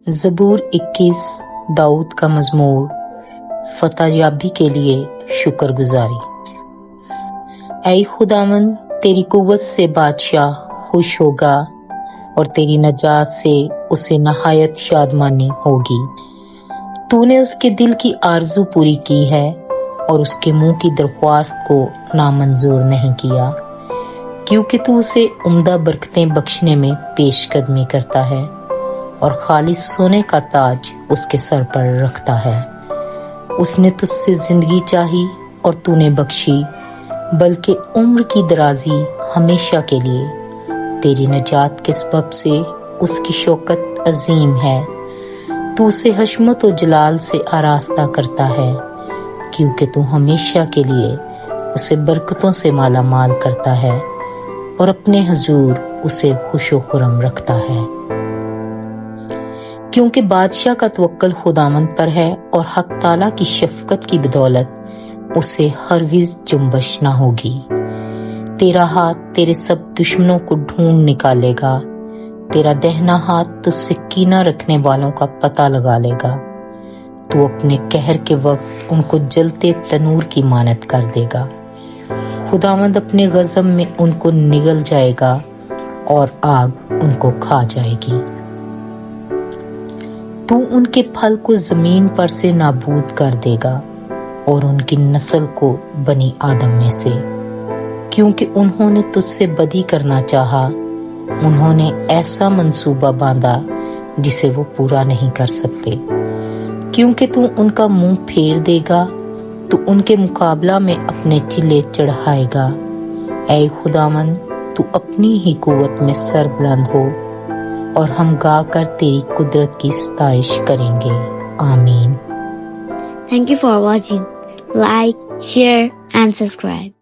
ज़बूर 21 दाऊद का मज़मूर फ़तह याबी के लिए शुक्रगुजारी। ऐ खुदावन, तेरी कुव्वत से बादशाह खुश होगा और तेरी नजात से उसे नहायत शादमानी होगी। तूने उसके दिल की आरज़ू पूरी की है और उसके मुंह की दरख्वास्त को नामंजूर नहीं किया, क्योंकि तू उसे उम्दा बरकतें बख्शने में पेशकदमी करता है और खालिस सोने का ताज उसके सर पर रखता है। उसने तुझसे जिंदगी चाही और तूने बख्शी, बल्कि उम्र की दराजी हमेशा के लिए। तेरी नजात के सबब से उसकी शौकत अजीम है। तू उसे हशमत और जलाल से आरास्ता करता है, क्योंकि तू हमेशा के लिए उसे बरकतों से माला माल करता है और अपने हुजूर उसे खुशो खुरम रखता है। क्योंकि बादशाह का तवक्कल खुदावंद पर है और हक ताला की शफकत की बदौलत उसे हरगिज जुम्बश ना होगी। तेरा हाथ तेरे सब दुश्मनों को ढूंढ निकालेगा, तेरा दहना हाथ तुझसे कीना रखने वालों का पता लगा लेगा। तू अपने कहर के वक्त उनको जलते तनूर की मानत कर देगा। खुदावंद अपने गजब में उनको निगल जाएगा और आग उनको खा जाएगी। तू उनके फल को जमीन पर से नाबूद कर देगा और उनकी नस्ल को बनी आदम में से, क्योंकि उन्होंने तुझसे बदी करना चाहा। उन्होंने ऐसा मंसूबा बांधा जिसे वो पूरा नहीं कर सकते। क्योंकि तू उनका मुंह फेर देगा, तू उनके मुकाबला में अपने चिल्ले चढ़ाएगा। ऐ खुदावन, तू अपनी ही कुव्वत में सरबुलंद हो और हम गा कर तेरी कुदरत की सताइश करेंगे। आमीन। Thank you for watching. Like, share and subscribe.